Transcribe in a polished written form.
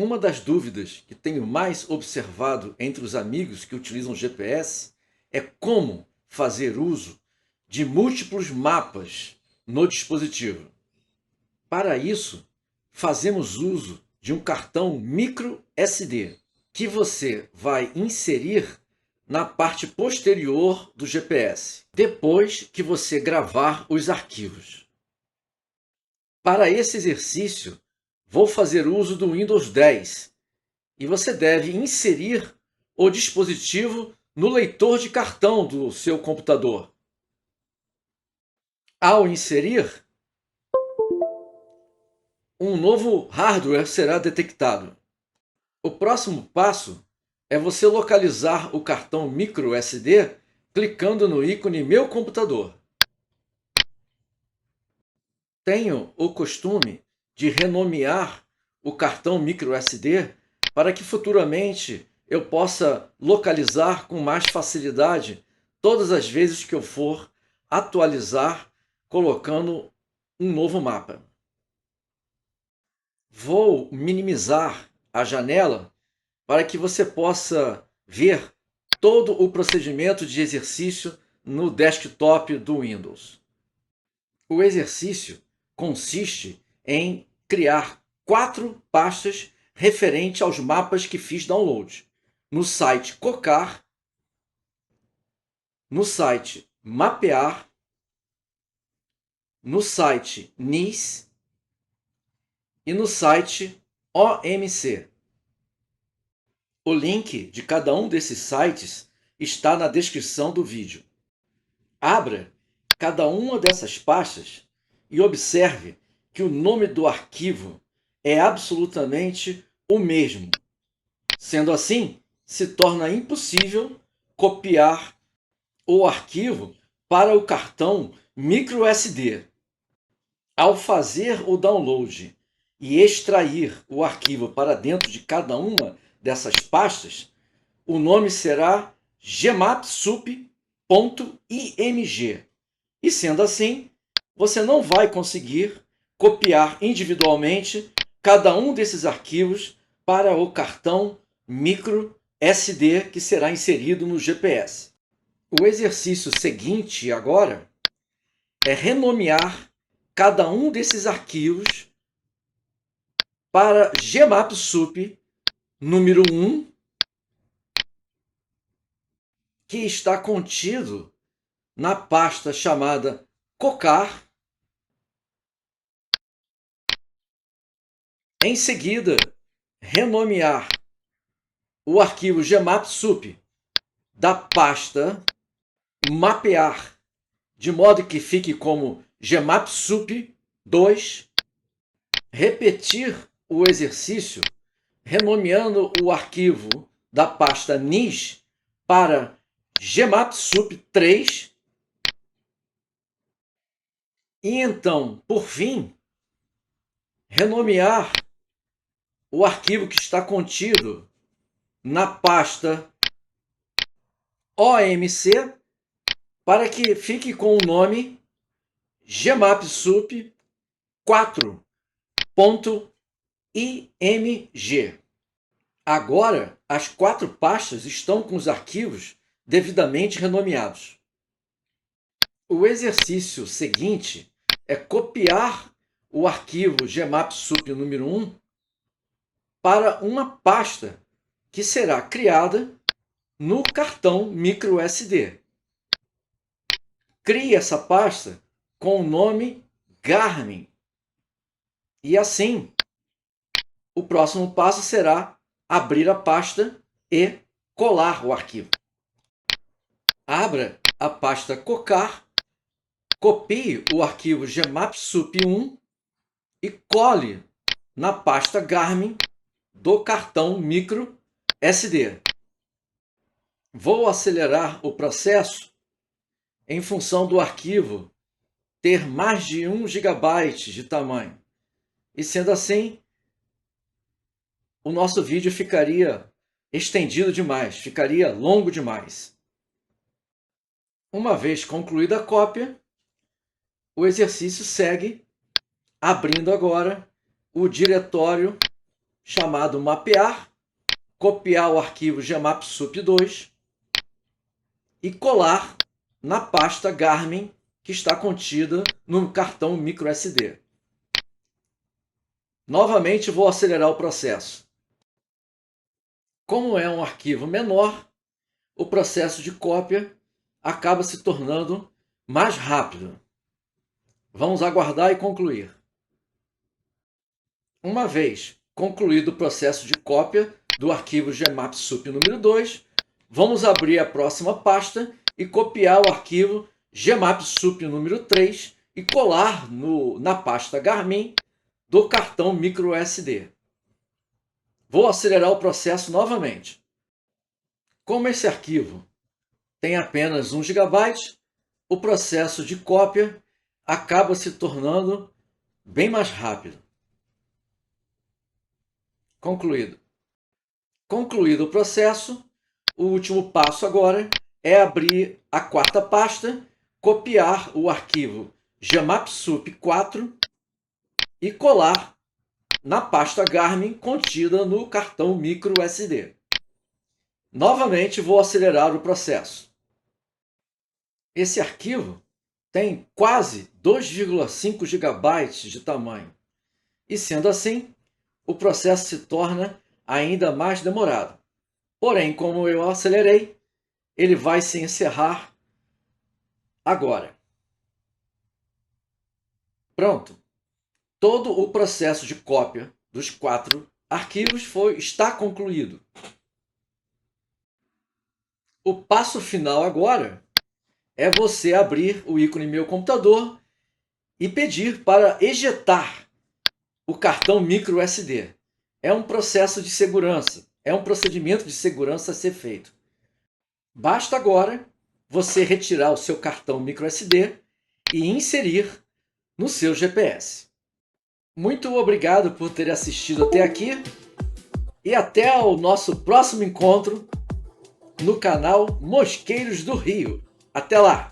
Uma das dúvidas que tenho mais observado entre os amigos que utilizam GPS é como fazer uso de múltiplos mapas no dispositivo. Para isso, fazemos uso de um cartão micro SD que você vai inserir na parte posterior do GPS, depois que você gravar os arquivos. Para esse exercício, vou fazer uso do Windows 10 e você deve inserir o dispositivo no leitor de cartão do seu computador. Ao inserir, um novo hardware será detectado. O próximo passo é você localizar o cartão micro SD clicando no ícone Meu Computador. Tenho o costume de renomear o cartão micro SD para que futuramente eu possa localizar com mais facilidade todas as vezes que eu for atualizar colocando um novo mapa. Vou minimizar a janela para que você possa ver todo o procedimento de exercício no desktop do Windows. O exercício consiste em criar 4 pastas referente aos mapas que fiz download no site Cocar, no site Mapear, no site NIS e no site OMC. O link de cada um desses sites está na descrição do vídeo. Abra cada uma dessas pastas e observe que o nome do arquivo é absolutamente o mesmo. Sendo assim, se torna impossível copiar o arquivo para o cartão microSD. Ao fazer o download e extrair o arquivo para dentro de cada uma dessas pastas, o nome será gmapsup.img. E sendo assim, você não vai conseguir copiar individualmente cada um desses arquivos para o cartão micro SD que será inserido no GPS. O exercício seguinte agora é renomear cada um desses arquivos para gmapsup número 1, que está contido na pasta chamada Cocar. Em seguida, renomear o arquivo gmapsup da pasta Mapear, de modo que fique como gmapsup2. Repetir o exercício renomeando o arquivo da pasta NIS para gmapsup3. E então, por fim, renomear o arquivo que está contido na pasta OMC para que fique com o nome gmapsup4.img. Agora, as 4 pastas estão com os arquivos devidamente renomeados. O exercício seguinte é copiar o arquivo gmapsup número 1 para uma pasta que será criada no cartão microSD. Crie essa pasta com o nome Garmin. E assim, o próximo passo será abrir a pasta e colar o arquivo. Abra a pasta Cocar, copie o arquivo gmapsup1 e cole na pasta Garmin do cartão micro SD. Vou acelerar o processo em função do arquivo ter mais de 1 GB de tamanho. E sendo assim, o nosso vídeo ficaria estendido demais, ficaria longo demais. Uma vez concluída a cópia, o exercício segue abrindo agora o diretório chamado mapear, copiar o arquivo gmapsup2 e colar na pasta Garmin que está contida no cartão microSD. Novamente vou acelerar o processo. Como é um arquivo menor, o processo de cópia acaba se tornando mais rápido. Vamos aguardar e concluir. Uma vez concluído o processo de cópia do arquivo gmapsup número 2, vamos abrir a próxima pasta e copiar o arquivo gmapsup número 3 e colar na pasta Garmin do cartão microSD. Vou acelerar o processo novamente. Como esse arquivo tem apenas 1 GB, o processo de cópia acaba se tornando bem mais rápido. Concluído. Concluído o processo, o último passo agora é abrir a quarta pasta, copiar o arquivo gmapsup4 e colar na pasta Garmin contida no cartão microSD. Novamente vou acelerar o processo. Esse arquivo tem quase 2,5 GB de tamanho e, sendo assim, o processo se torna ainda mais demorado. Porém, como eu acelerei, ele vai se encerrar agora. Pronto. Todo o processo de cópia dos 4 arquivos está concluído. O passo final agora é você abrir o ícone Meu Computador e pedir para ejetar o cartão microSD. É um processo de segurança, é um procedimento de segurança a ser feito. Basta agora você retirar o seu cartão microSD e inserir no seu GPS. Muito obrigado por ter assistido até aqui e até o nosso próximo encontro no canal Mosqueiros do Rio. Até lá!